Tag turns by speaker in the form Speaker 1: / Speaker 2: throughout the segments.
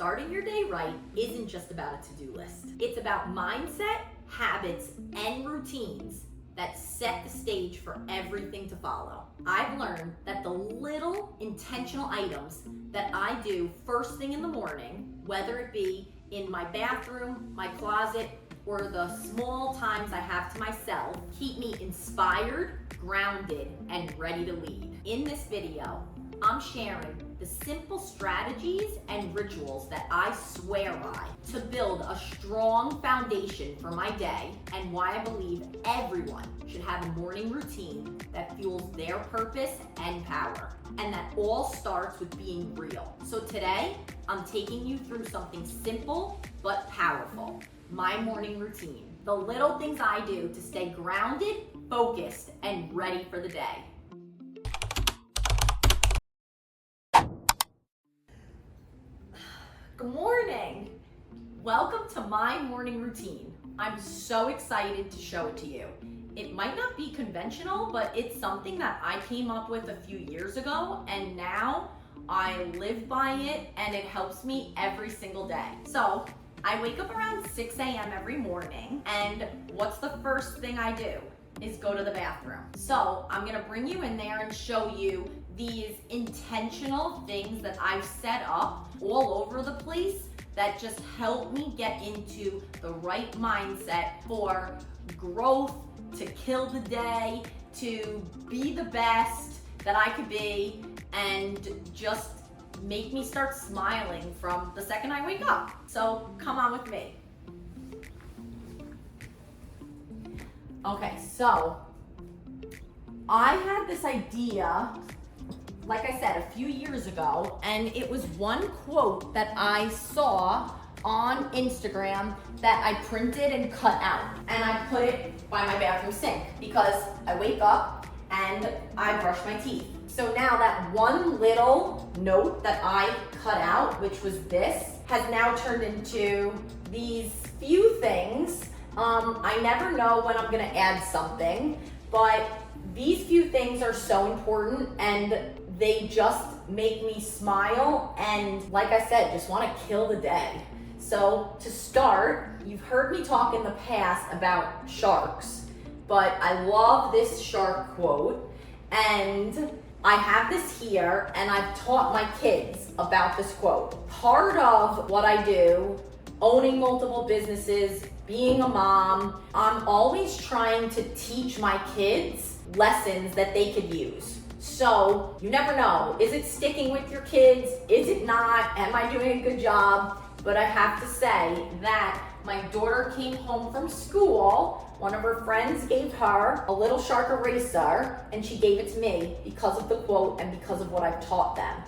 Speaker 1: starting your day right isn't just about a to-do list. It's about mindset, habits, and routines that set the stage for everything to follow. I've learned that the little intentional items that I do first thing in the morning, whether it be in my bathroom, my closet, or the small times I have to myself, keep me inspired, grounded, and ready to lead. In this video, I'm sharing the simple strategies and rituals that I swear by to build a strong foundation for my day, and why I believe everyone should have a morning routine that fuels their purpose and power. And that all starts with being real. So today, I'm taking you through something simple but powerful. My morning routine. The little things I do to stay grounded, focused, and ready for the day. Good morning. Welcome to my morning routine. I'm so excited to show it to you. It might not be conventional, but it's something that I came up with a few years ago, and now I live by it, and it helps me every single day. So I wake up around 6 a.m. every morning, and what's the first thing I do is go to the bathroom. So I'm gonna bring you in there and show you these intentional things that I've set up all over the place that just help me get into the right mindset for growth, to kill the day, to be the best that I could be, and just make me start smiling from the second I wake up. So come on with me. Okay, so I had this idea, like I said, a few years ago, and it was one quote that I saw on Instagram that I printed and cut out, and I put it by my bathroom sink because I wake up and I brush my teeth. So now that one little note that I cut out, which was this, has now turned into these few things. I never know when I'm gonna add something, but these few things are so important, and they just make me smile and, like I said, just wanna kill the day. So to start, you've heard me talk in the past about sharks, but I love this shark quote, and I have this here, and I've taught my kids about this quote. Part of what I do, owning multiple businesses, being a mom, I'm always trying to teach my kids lessons that they could use. So you never know, is it sticking with your kids? Is it not? Am I doing a good job? But I have to say that my daughter came home from school, one of her friends gave her a little shark eraser, and she gave it to me because of the quote and because of what I've taught them.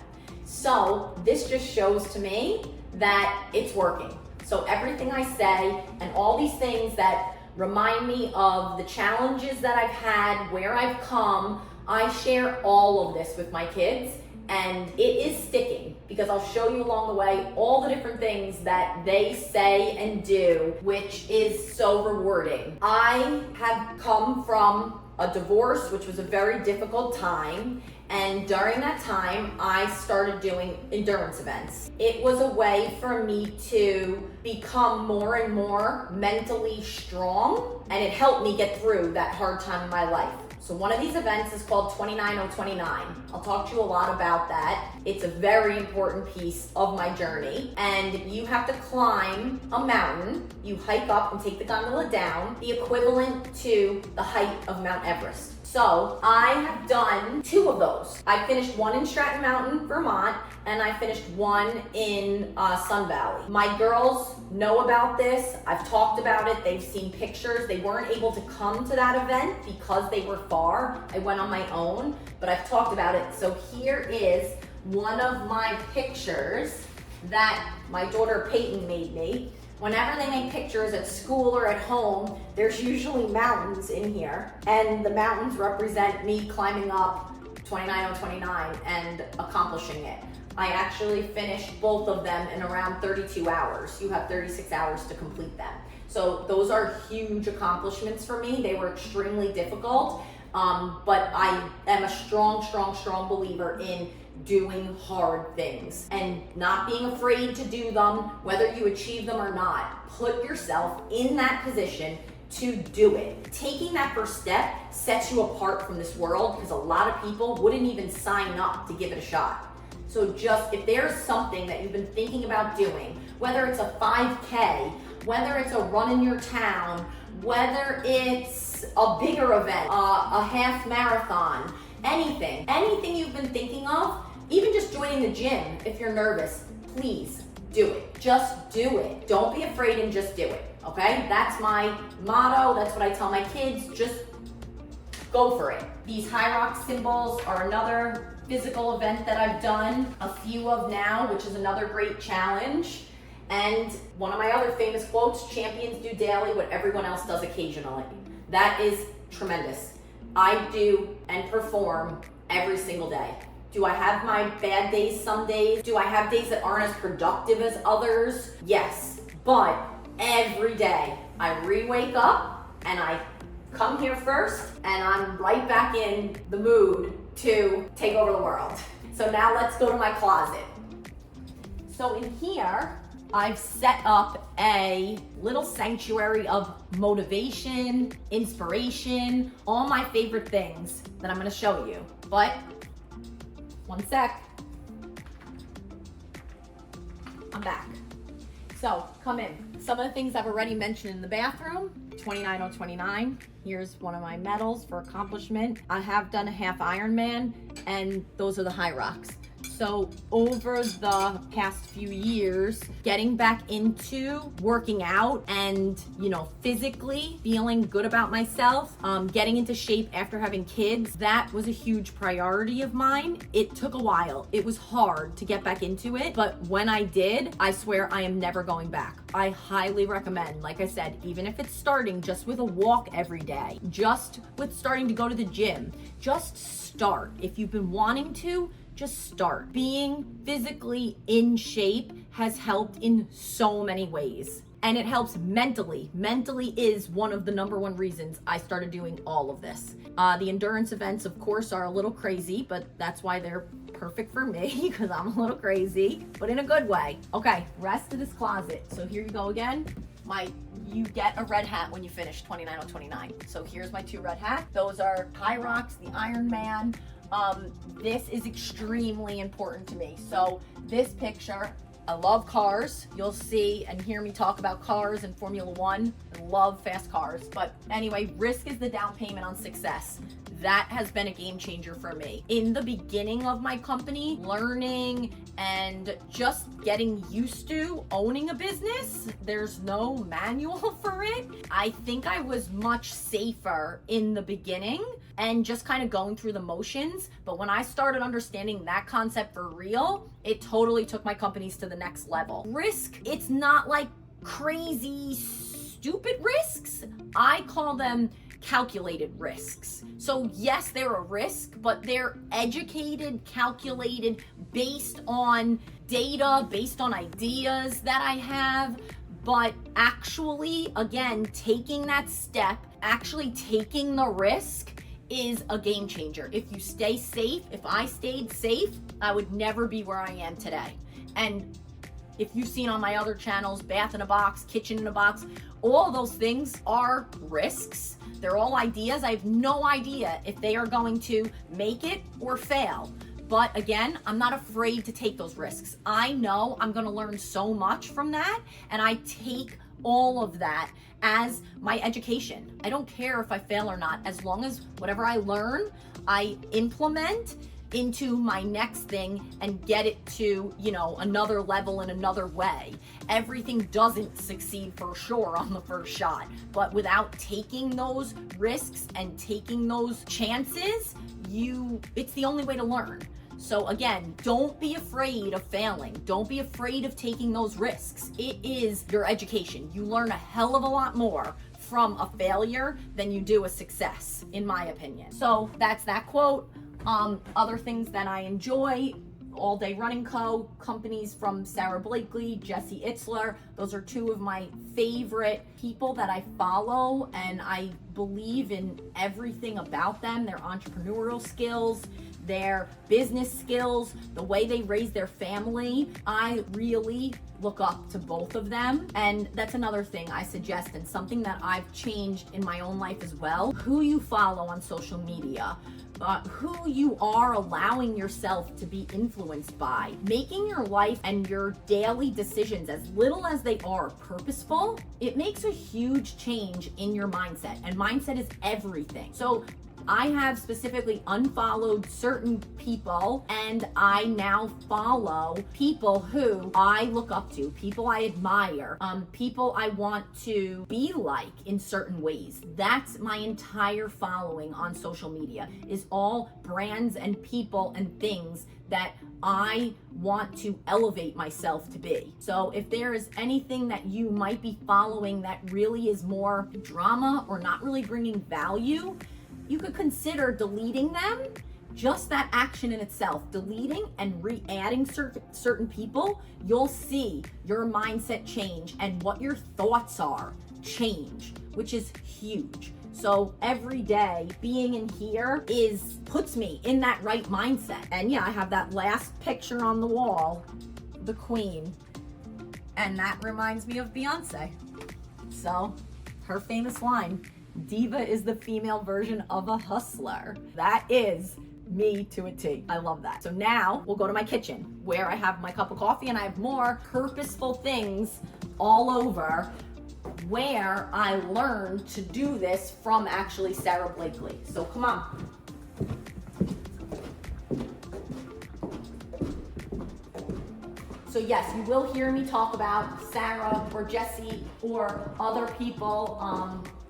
Speaker 1: So this just shows to me that it's working. So everything I say and all these things that remind me of the challenges that I've had, where I've come, I share all of this with my kids, and it is sticking because I'll show you along the way all the different things that they say and do, which is so rewarding. I have come from a divorce, which was a very difficult time, and during that time, I started doing endurance events. It was a way for me to become more and more mentally strong, and it helped me get through that hard time in my life. So one of these events is called 29029. I'll talk to you a lot about that. It's a very important piece of my journey. And you have to climb a mountain. You hike up and take the gondola down, the equivalent to the height of Mount Everest. So I have done 2 of those. I finished one in Stratton Mountain, Vermont, and I finished one in Sun Valley. My girls know about this. I've talked about it. They've seen pictures. They weren't able to come to that event because they were far. I went on my own, but I've talked about it. So here is one of my pictures that my daughter Peyton made me. Whenever they make pictures at school or at home, there's usually mountains in here, and the mountains represent me climbing up 29029 and accomplishing it. I actually finished both of them in around 32 hours. You have 36 hours to complete them. So those are huge accomplishments for me. They were extremely difficult, but I am a strong believer in doing hard things and not being afraid to do them, whether you achieve them or not. Put yourself in that position to do it. Taking that first step sets you apart from this world, because a lot of people wouldn't even sign up to give it a shot. So just, if there's something that you've been thinking about doing, whether it's a 5K, whether it's a run in your town, whether it's a bigger event, a half marathon, anything you've been thinking of, even just joining the gym if you're nervous, please do it. Just do it. Don't be afraid and just do it, okay? That's my motto. That's what I tell my kids. Just go for it. These high rock symbols are another physical event that I've done a few of now, which is another great challenge. And one of my other famous quotes, champions do daily what everyone else does occasionally. That is tremendous. I do and perform every single day. Do I have my bad days some days? Do I have days that aren't as productive as others? Yes, but every day I re-wake up and I come here first and I'm right back in the mood to take over the world. So now let's go to my closet. So in here, I've set up a little sanctuary of motivation, inspiration, all my favorite things that I'm gonna show you. But one sec. I'm back. So come in. Some of the things I've already mentioned in the bathroom. 29029. Here's one of my medals for accomplishment. I have done a half Ironman, and those are the high rocks. So over the past few years, getting back into working out and, physically feeling good about myself, getting into shape after having kids, that was a huge priority of mine. It took a while. It was hard to get back into it, but when I did, I swear I am never going back. I highly recommend, like I said, even if it's starting just with a walk every day, just with starting to go to the gym, just start. If you've been wanting to, just start. Being physically in shape has helped in so many ways. And it helps mentally. Mentally is one of the number one reasons I started doing all of this. The endurance events, of course, are a little crazy, but that's why they're perfect for me, because I'm a little crazy, but in a good way. Okay, rest of this closet. So here you go again. You get a red hat when you finish 29029. So here's my 2 red hats. Those are high rocks, the Ironman. This is extremely important to me. So this picture, I love cars. You'll see and hear me talk about cars and Formula One. I love fast cars. But anyway, risk is the down payment on success. That has been a game changer for me. In the beginning of my company, learning and just getting used to owning a business, there's no manual for it. I think I was much safer in the beginning and just kind of going through the motions. But when I started understanding that concept for real, it totally took my companies to the next level. Risk, it's not like crazy, stupid risks. I call them calculated risks. So yes, they're a risk, but they're educated, calculated, based on data, based on ideas that I have. But actually, again, taking that step, actually taking the risk is a game changer. If you stay safe, if I stayed safe, I would never be where I am today. And if you've seen on my other channels, Bath in a Box, Kitchen in a Box, all those things are risks. They're all ideas. I have no idea if they are going to make it or fail. But again, I'm not afraid to take those risks. I know I'm going to learn so much from that, and I take all of that as my education. I don't care if I fail or not, as long as whatever I learn, I implement into my next thing and get it to, another level in another way. Everything doesn't succeed for sure on the first shot, but without taking those risks and taking those chances, it's the only way to learn. So again, don't be afraid of failing. Don't be afraid of taking those risks. It is your education. You learn a hell of a lot more from a failure than you do a success, in my opinion. So that's that quote. Other things that I enjoy, All Day Running Co., companies from Sarah Blakely, Jesse Itzler. Those are 2 of my favorite people that I follow, and I believe in everything about them, their entrepreneurial skills, their business skills, the way they raise their family. I really look up to both of them. And that's another thing I suggest, and something that I've changed in my own life as well. Who you follow on social media, who you are allowing yourself to be influenced by. Making your life and your daily decisions, as little as they are, purposeful, it makes a huge change in your mindset. And mindset is everything. So I have specifically unfollowed certain people, and I now follow people who I look up to, people I admire, people I want to be like in certain ways. That's my entire following on social media, is all brands and people and things that I want to elevate myself to be. So if there is anything that you might be following that really is more drama or not really bringing value, you could consider deleting them. Just that action in itself, deleting and re-adding certain people, you'll see your mindset change and what your thoughts are change, which is huge. So every day being in here puts me in that right mindset. And yeah, I have that last picture on the wall, the Queen, and that reminds me of Beyonce. So her famous line, "Diva is the female version of a hustler." That is me to a T. I love that. So now we'll go to my kitchen where I have my cup of coffee and I have more purposeful things all over, where I learned to do this from actually Sarah Blakely. So come on. So yes, you will hear me talk about Sarah or Jesse or other people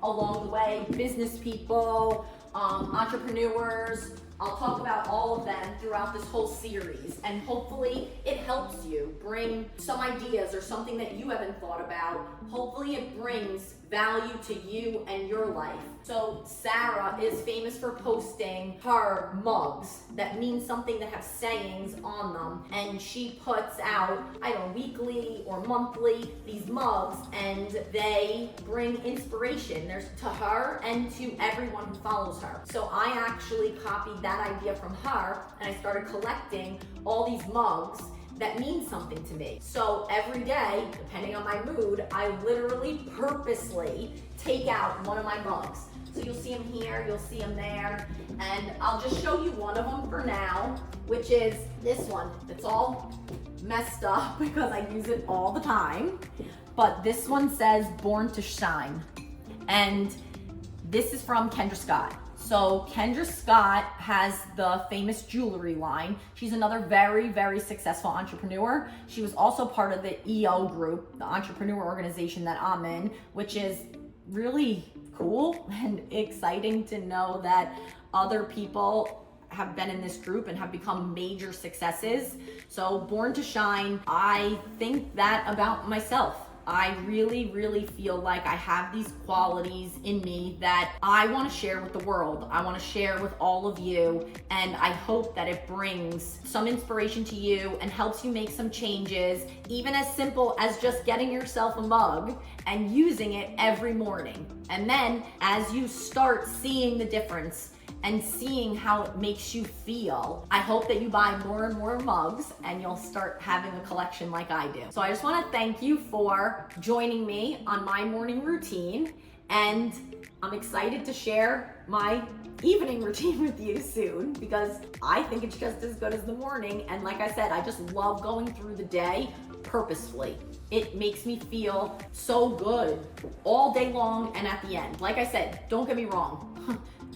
Speaker 1: along the way, business people, entrepreneurs. I'll talk about all of them throughout this whole series, and hopefully it helps you bring some ideas or something that you haven't thought about. Hopefully it brings value to you and your life. So Sarah is famous for posting her mugs that mean something, that have sayings on them, and she puts out, I don't know, weekly or monthly, these mugs, and they bring inspiration. There's to her and to everyone who follows her. So I actually copied that idea from her, and I started collecting all these mugs that means something to me. So every day, depending on my mood, I literally purposely take out one of my mugs. So you'll see them here, you'll see them there, and I'll just show you one of them for now, which is this one. It's all messed up because I use it all the time, but this one says "Born to Shine," and this is from Kendra Scott. So Kendra Scott has the famous jewelry line. She's another very, very successful entrepreneur. She was also part of the EO group, the entrepreneur organization that I'm in, which is really cool and exciting to know that other people have been in this group and have become major successes. So Born to Shine, I think that about myself. I really, really feel like I have these qualities in me that I want to share with the world. I want to share with all of you, and I hope that it brings some inspiration to you and helps you make some changes, even as simple as just getting yourself a mug and using it every morning. And then as you start seeing the difference and seeing how it makes you feel, I hope that you buy more and more mugs and you'll start having a collection like I do. So I just want to thank you for joining me on my morning routine, and I'm excited to share my evening routine with you soon, because I think it's just as good as the morning. And like I said, I just love going through the day purposefully. It makes me feel so good all day long and at the end. Like I said, don't get me wrong.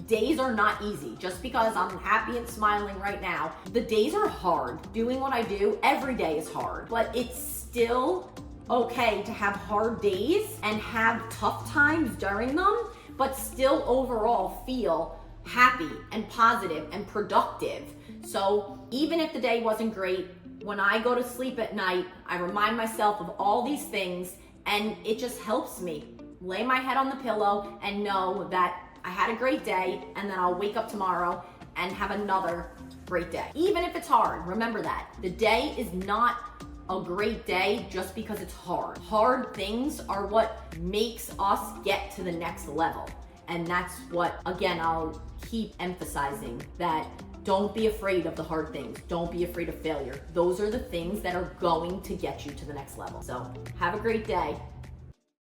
Speaker 1: Days are not easy. Just because I'm happy and smiling right now, the days are hard. Doing what I do every day is hard, but it's still okay to have hard days and have tough times during them, but still overall feel happy and positive and productive. So even if the day wasn't great, when I go to sleep at night, I remind myself of all these things, and it just helps me lay my head on the pillow and know that I had a great day, and then I'll wake up tomorrow and have another great day. Even if it's hard, remember that. The day is not a great day just because it's hard. Hard things are what makes us get to the next level. And that's what, again, I'll keep emphasizing, that Don't be afraid of the hard things. Don't be afraid of failure. Those are the things that are going to get you to the next level. So have a great day.